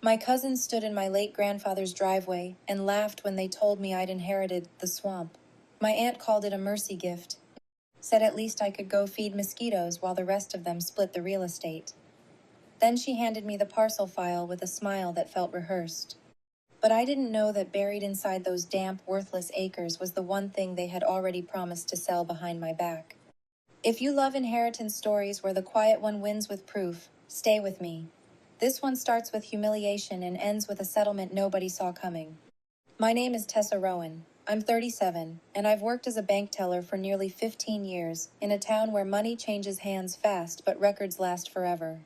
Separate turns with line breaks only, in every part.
My cousins stood in my late grandfather's driveway and laughed when they told me I'd inherited the swamp. My aunt called it a mercy gift, said at least I could go feed mosquitoes while the rest of them split the real estate. Then she handed me the parcel file with a smile that felt rehearsed. But I didn't know that buried inside those damp, worthless acres was the one thing they had already promised to sell behind my back. If you love inheritance stories where the quiet one wins with proof, stay with me. This one starts with humiliation and ends with a settlement nobody saw coming. My name is Tessa Rowan. I'm 37, and I've worked as a bank teller for nearly 15 years in a town where money changes hands fast but records last forever.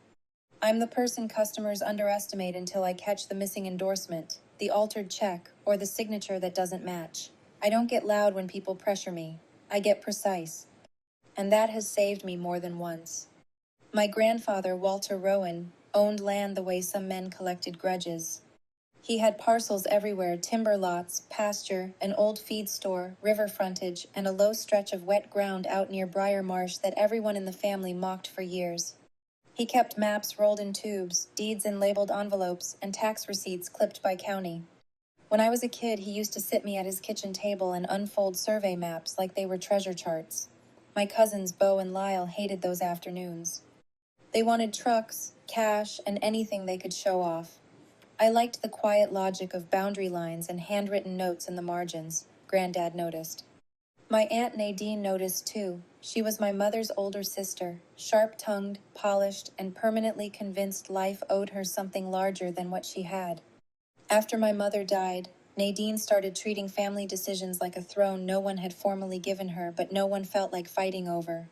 I'm the person customers underestimate until I catch the missing endorsement, the altered check, or the signature that doesn't match. I don't get loud when people pressure me. I get precise. And that has saved me more than once. My grandfather, Walter Rowan, owned land the way some men collected grudges. He had parcels everywhere, timber lots, pasture, an old feed store, river frontage, and a low stretch of wet ground out near Briar Marsh that everyone in the family mocked for years. He kept maps rolled in tubes, deeds in labeled envelopes, and tax receipts clipped by county. When I was a kid, he used to sit me at his kitchen table and unfold survey maps like they were treasure charts. My cousins, Beau and Lyle, hated those afternoons. They wanted trucks, cash, and anything they could show off. I liked the quiet logic of boundary lines and handwritten notes in the margins, Granddad noticed. My Aunt Nadine noticed too. She was my mother's older sister, sharp-tongued, polished, and permanently convinced life owed her something larger than what she had. After my mother died, Nadine started treating family decisions like a throne no one had formally given her, but no one felt like fighting over.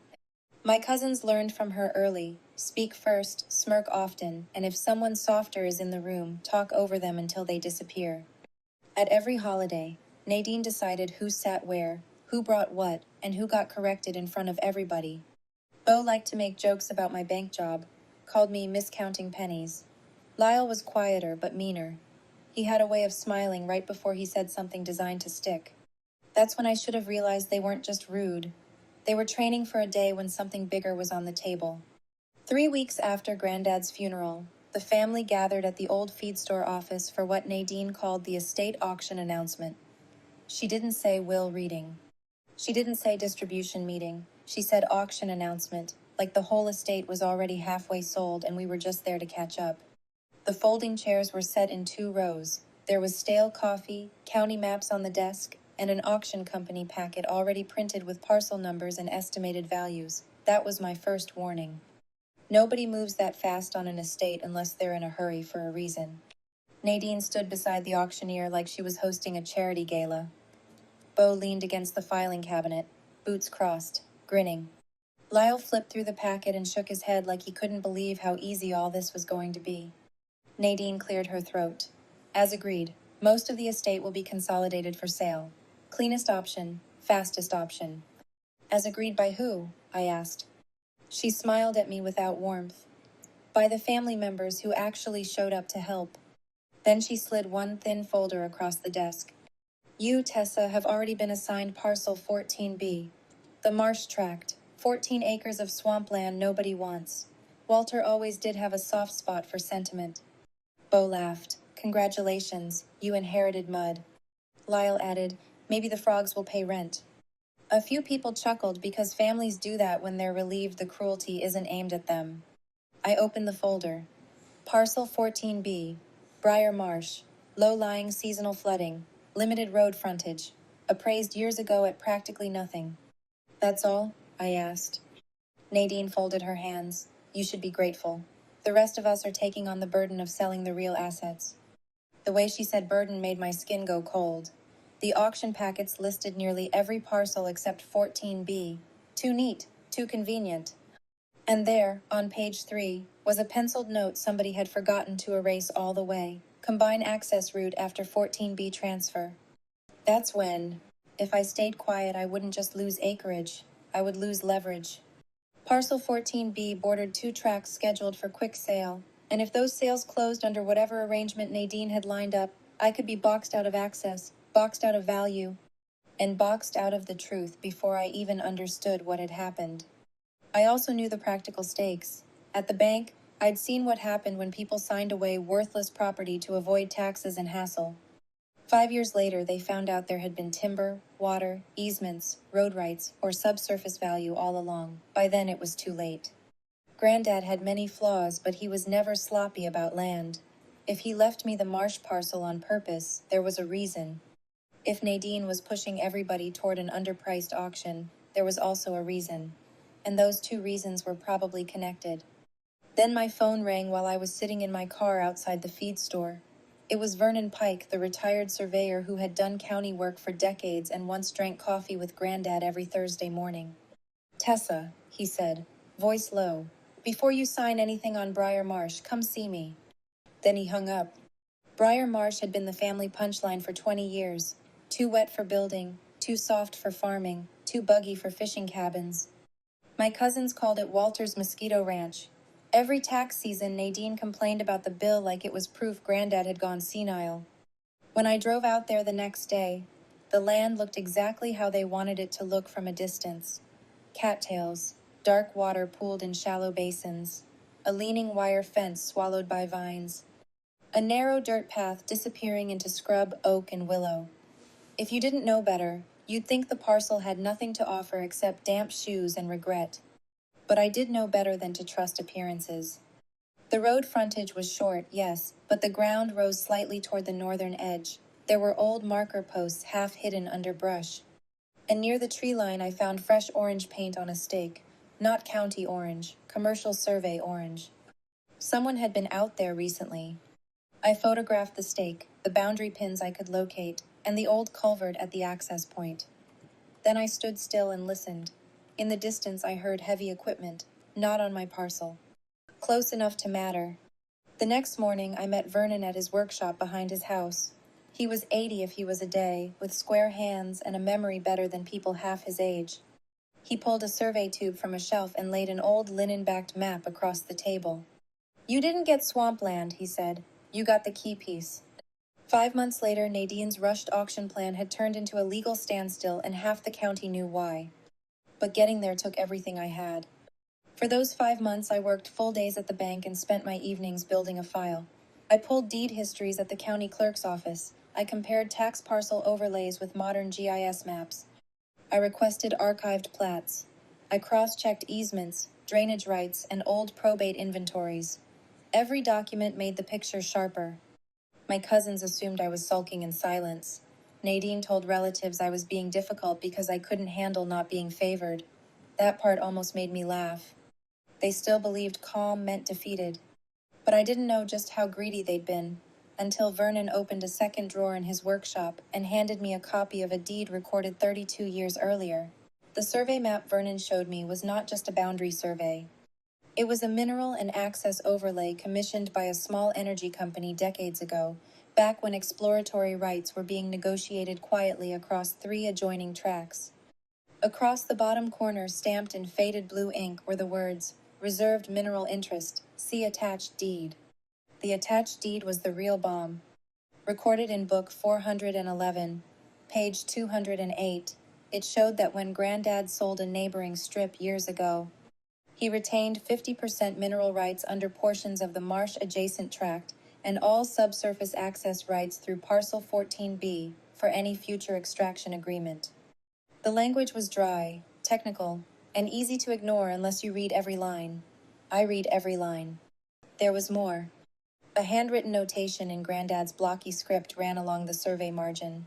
My cousins learned from her early: speak first, smirk often, and if someone softer is in the room, talk over them until they disappear. At every holiday, Nadine decided who sat where, who brought what, and who got corrected in front of everybody. Beau liked to make jokes about my bank job, called me miscounting pennies. Lyle was quieter but meaner. He had a way of smiling right before he said something designed to stick. That's when I should have realized they weren't just rude. They were training for a day when something bigger was on the table. 3 weeks after Granddad's funeral, the family gathered at the old feed store office for what Nadine called the estate auction announcement. She didn't say will reading. She didn't say distribution meeting. She said auction announcement, like the whole estate was already halfway sold and we were just there to catch up. The folding chairs were set in 2 rows. There was stale coffee, county maps on the desk, and an auction company packet already printed with parcel numbers and estimated values. That was my first warning. Nobody moves that fast on an estate unless they're in a hurry for a reason. Nadine stood beside the auctioneer like she was hosting a charity gala. Beau leaned against the filing cabinet, boots crossed, grinning. Lyle flipped through the packet and shook his head like he couldn't believe how easy all this was going to be. Nadine cleared her throat. As agreed, most of the estate will be consolidated for sale. Cleanest option, fastest option. As agreed by who? I asked. She smiled at me without warmth. By the family members who actually showed up to help. Then she slid one thin folder across the desk. You, Tessa, have already been assigned parcel 14B. The marsh tract, 14 acres of swampland nobody wants. Walter always did have a soft spot for sentiment. Beau laughed. Congratulations, you inherited mud. Lyle added, maybe the frogs will pay rent. A few people chuckled because families do that when they're relieved the cruelty isn't aimed at them. I opened the folder. Parcel 14B, Briar Marsh, low-lying seasonal flooding, limited road frontage, appraised years ago at practically nothing. That's all? I asked. Nadine folded her hands. You should be grateful. The rest of us are taking on the burden of selling the real assets. The way she said burden made my skin go cold. The auction packets listed nearly every parcel except 14B. Too neat, too convenient. And there, on page 3, was a penciled note somebody had forgotten to erase all the way. Combine access route after 14B transfer. That's when, if I stayed quiet, I wouldn't just lose acreage. I would lose leverage. Parcel 14B bordered 2 tracts scheduled for quick sale, and if those sales closed under whatever arrangement Nadine had lined up, I could be boxed out of access, boxed out of value, and boxed out of the truth before I even understood what had happened. I also knew the practical stakes. At the bank, I'd seen what happened when people signed away worthless property to avoid taxes and hassle. 5 years later, they found out there had been timber, water, easements, road rights, or subsurface value all along. By then, it was too late. Granddad had many flaws, but he was never sloppy about land. If he left me the marsh parcel on purpose, there was a reason. If Nadine was pushing everybody toward an underpriced auction, there was also a reason. And those two reasons were probably connected. Then my phone rang while I was sitting in my car outside the feed store. It was Vernon Pike, the retired surveyor who had done county work for decades and once drank coffee with Granddad every Thursday morning. "Tessa," he said, voice low, "before you sign anything on Briar Marsh, come see me." Then he hung up. Briar Marsh had been the family punchline for 20 years. Too wet for building, too soft for farming, too buggy for fishing cabins. My cousins called it Walter's Mosquito Ranch. Every tax season, Nadine complained about the bill like it was proof Granddad had gone senile. When I drove out there the next day, the land looked exactly how they wanted it to look from a distance. Cattails, dark water pooled in shallow basins, a leaning wire fence swallowed by vines, a narrow dirt path disappearing into scrub, oak, and willow. If you didn't know better, you'd think the parcel had nothing to offer except damp shoes and regret. But I did know better than to trust appearances. The road frontage was short, yes, but the ground rose slightly toward the northern edge. There were old marker posts half hidden under brush. And near the tree line I found fresh orange paint on a stake. Not county orange, commercial survey orange. Someone had been out there recently. I photographed the stake, the boundary pins I could locate, and the old culvert at the access point. Then I stood still and listened. In the distance I heard heavy equipment, not on my parcel. Close enough to matter. The next morning I met Vernon at his workshop behind his house. He was 80 if he was a day, with square hands and a memory better than people half his age. He pulled a survey tube from a shelf and laid an old linen-backed map across the table. "You didn't get swampland," he said. "You got the key piece." 5 months later, Nadine's rushed auction plan had turned into a legal standstill, and half the county knew why. But getting there took everything I had. For those 5 months, I worked full days at the bank and spent my evenings building a file. I pulled deed histories at the county clerk's office. I compared tax parcel overlays with modern GIS maps. I requested archived plats. I cross-checked easements, drainage rights, and old probate inventories. Every document made the picture sharper. My cousins assumed I was sulking in silence. Nadine told relatives I was being difficult because I couldn't handle not being favored. That part almost made me laugh. They still believed calm meant defeated. But I didn't know just how greedy they'd been, until Vernon opened a second drawer in his workshop and handed me a copy of a deed recorded 32 years earlier. The survey map Vernon showed me was not just a boundary survey. It was a mineral and access overlay commissioned by a small energy company decades ago, back when exploratory rights were being negotiated quietly across 3 adjoining tracts. Across the bottom corner, stamped in faded blue ink, were the words, "Reserved Mineral Interest, see attached deed." The attached deed was the real bomb. Recorded in Book 411, page 208, it showed that when Granddad sold a neighboring strip years ago, he retained 50% mineral rights under portions of the marsh-adjacent tract and all subsurface access rights through Parcel 14B for any future extraction agreement. The language was dry, technical, and easy to ignore unless you read every line. I read every line. There was more. A handwritten notation in Granddad's blocky script ran along the survey margin.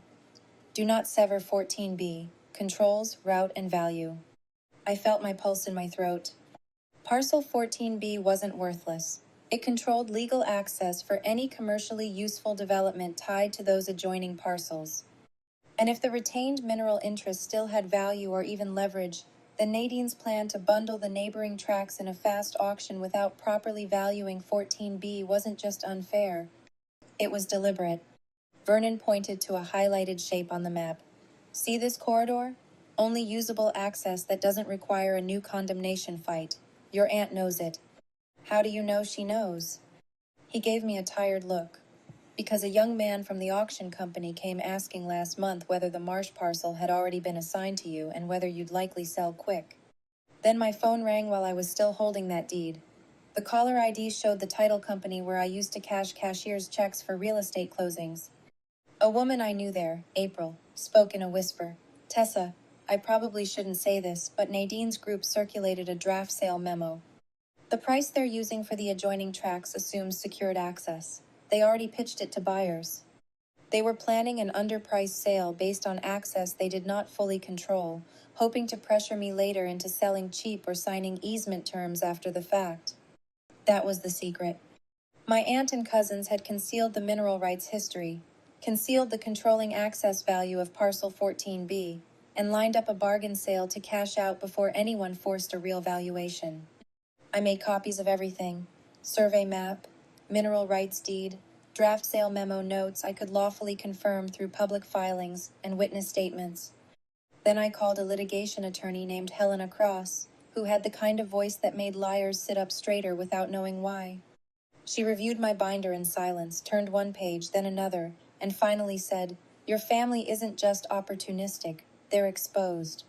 "Do not sever 14B. Controls, route, and value." I felt my pulse in my throat. Parcel 14B wasn't worthless. It controlled legal access for any commercially useful development tied to those adjoining parcels. And if the retained mineral interest still had value or even leverage, then Nadine's plan to bundle the neighboring tracts in a fast auction without properly valuing 14B wasn't just unfair. It was deliberate. Vernon pointed to a highlighted shape on the map. "See this corridor? Only usable access that doesn't require a new condemnation fight. Your aunt knows it." "How do you know she knows?" He gave me a tired look. "Because a young man from the auction company came asking last month whether the marsh parcel had already been assigned to you and whether you'd likely sell quick." Then my phone rang while I was still holding that deed. The caller ID showed the title company where I used to cash cashier's checks for real estate closings. A woman I knew there, April, spoke in a whisper. Tessa, I probably shouldn't say this, but Nadine's group circulated a draft sale memo. The price they're using for the adjoining tracts assumes secured access. They already pitched it to buyers. They were planning an underpriced sale based on access they did not fully control, hoping to pressure me later into selling cheap or signing easement terms after the fact. That was the secret. My aunt and cousins had concealed the mineral rights history, concealed the controlling access value of parcel 14B, and lined up a bargain sale to cash out before anyone forced a real valuation. I made copies of everything: survey map, mineral rights deed, draft sale memo notes I could lawfully confirm through public filings and witness statements. Then I called a litigation attorney named Helena Cross, who had the kind of voice that made liars sit up straighter without knowing why. She reviewed my binder in silence, turned one page, then another, and finally said, "Your family isn't just opportunistic, they're exposed."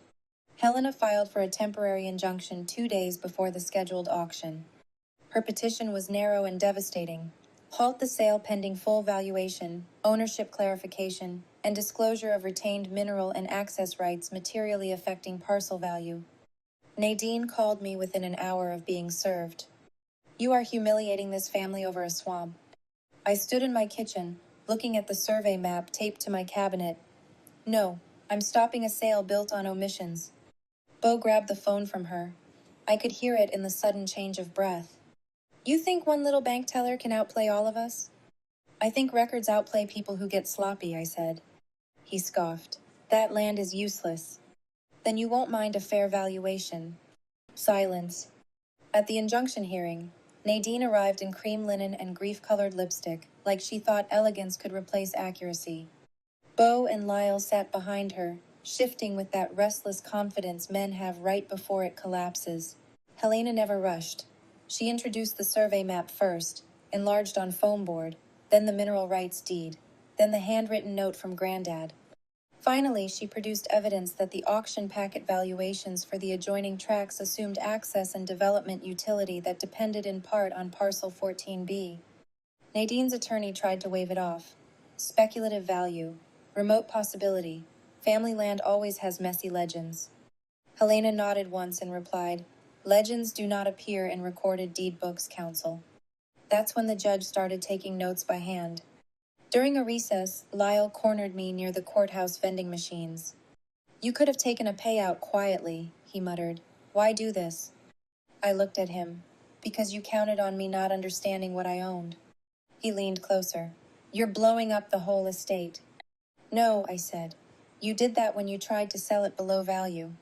Helena filed for a temporary injunction 2 days before the scheduled auction. Her petition was narrow and devastating. Halt the sale pending full valuation, ownership clarification, and disclosure of retained mineral and access rights materially affecting parcel value. Nadine called me within an hour of being served. "You are humiliating this family over a swamp." I stood in my kitchen, looking at the survey map taped to my cabinet. "No, I'm stopping a sale built on omissions." Bo grabbed the phone from her. I could hear it in the sudden change of breath. "You think one little bank teller can outplay all of us?" "I think records outplay people who get sloppy," I said. He scoffed. "That land is useless." "Then you won't mind a fair valuation." Silence. At the injunction hearing, Nadine arrived in cream linen and grief-colored lipstick, like she thought elegance could replace accuracy. Bo and Lyle sat behind her, shifting with that restless confidence men have right before it collapses. Helena never rushed. She introduced the survey map first, enlarged on foam board, then the mineral rights deed, then the handwritten note from Granddad. Finally, she produced evidence that the auction packet valuations for the adjoining tracts assumed access and development utility that depended in part on parcel 14B. Nadine's attorney tried to wave it off. Speculative value, remote possibility, family land always has messy legends. Helena nodded once and replied, "Legends do not appear in recorded deed books, counsel." That's when the judge started taking notes by hand. During a recess, Lyle cornered me near the courthouse vending machines. "You could have taken a payout quietly," he muttered. "Why do this?" I looked at him. "Because you counted on me not understanding what I owned." He leaned closer. "You're blowing up the whole estate." "No," I said. "You did that when you tried to sell it below value."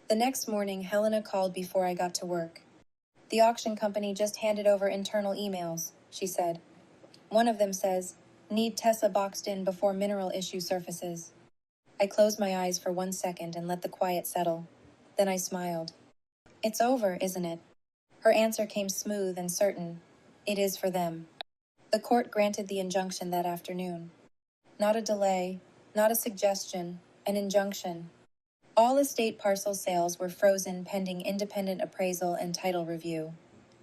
The next morning, Helena called before I got to work. "The auction company just handed over internal emails," she said. "One of them says, 'Need Tessa boxed in before mineral issue surfaces.'" I closed my eyes for 1 second and let the quiet settle. Then I smiled. "It's over, isn't it?" Her answer came smooth and certain. "It is for them." The court granted the injunction that afternoon. Not a delay, not a suggestion, an injunction. All estate parcel sales were frozen pending independent appraisal and title review.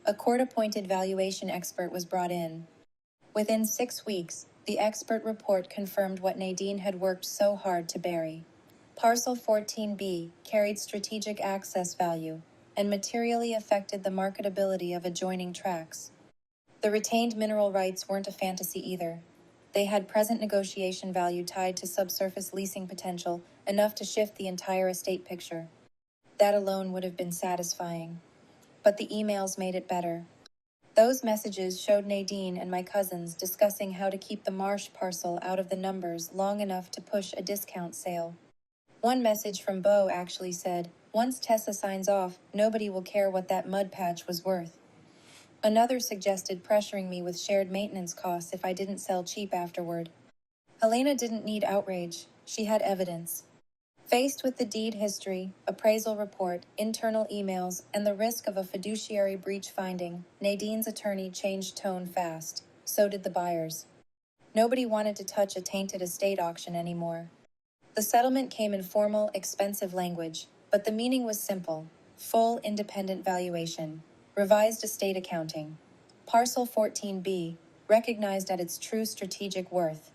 A court-appointed valuation expert was brought in. Within 6 weeks, the expert report confirmed what Nadine had worked so hard to bury. Parcel 14B carried strategic access value and materially affected the marketability of adjoining tracts. The retained mineral rights weren't a fantasy either. They had present negotiation value tied to subsurface leasing potential, enough to shift the entire estate picture. That alone would have been satisfying. But the emails made it better. Those messages showed Nadine and my cousins discussing how to keep the Marsh parcel out of the numbers long enough to push a discount sale. One message from Bo actually said, "Once Tessa signs off, nobody will care what that mud patch was worth." Another suggested pressuring me with shared maintenance costs if I didn't sell cheap afterward. Helena didn't need outrage. She had evidence. Faced with the deed history, appraisal report, internal emails, and the risk of a fiduciary breach finding, Nadine's attorney changed tone fast. So did the buyers. Nobody wanted to touch a tainted estate auction anymore. The settlement came in formal, expensive language, but the meaning was simple: full independent valuation, Revised estate accounting. Parcel 14B, recognized at its true strategic worth.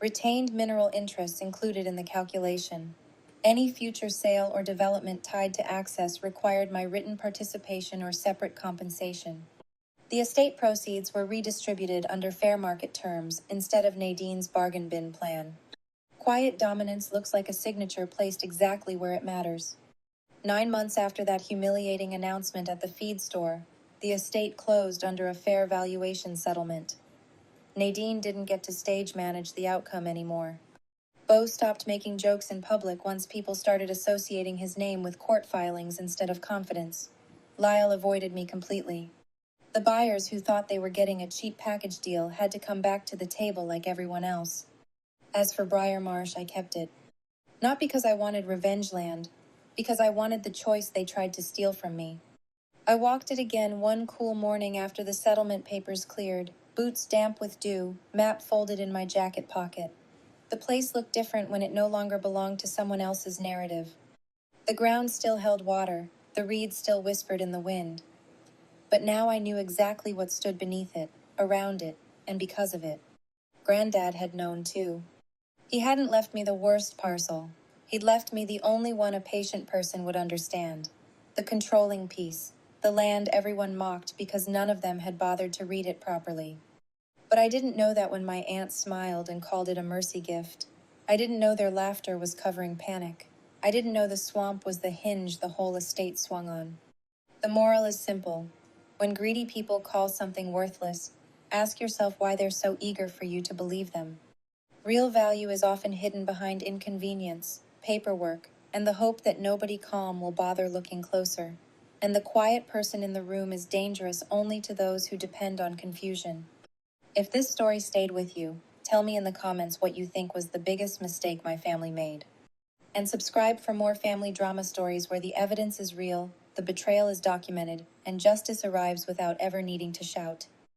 Retained mineral interests included in the calculation. Any future sale or development tied to access required my written participation or separate compensation. The estate proceeds were redistributed under fair market terms instead of Nadine's bargain bin plan. Quiet dominance looks like a signature placed exactly where it matters. 9 months after that humiliating announcement at the feed store, the estate closed under a fair valuation settlement. Nadine didn't get to stage manage the outcome anymore. Bo stopped making jokes in public once people started associating his name with court filings instead of confidence. Lyle avoided me completely. The buyers who thought they were getting a cheap package deal had to come back to the table like everyone else. As for Briar Marsh, I kept it. Not because I wanted revenge land, because I wanted the choice they tried to steal from me. I walked it again one cool morning after the settlement papers cleared, boots damp with dew, map folded in my jacket pocket. The place looked different when it no longer belonged to someone else's narrative. The ground still held water, the reeds still whispered in the wind. But now I knew exactly what stood beneath it, around it, and because of it. Granddad had known too. He hadn't left me the worst parcel. He'd left me the only one a patient person would understand. The controlling piece, the land everyone mocked because none of them had bothered to read it properly. But I didn't know that when my aunt smiled and called it a mercy gift. I didn't know their laughter was covering panic. I didn't know the swamp was the hinge the whole estate swung on. The moral is simple. When greedy people call something worthless, ask yourself why they're so eager for you to believe them. Real value is often hidden behind inconvenience, paperwork, and the hope that nobody calm will bother looking closer. And the quiet person in the room is dangerous only to those who depend on confusion. If this story stayed with you, tell me in the comments what you think was the biggest mistake my family made. And subscribe for more family drama stories where the evidence is real, the betrayal is documented, and justice arrives without ever needing to shout.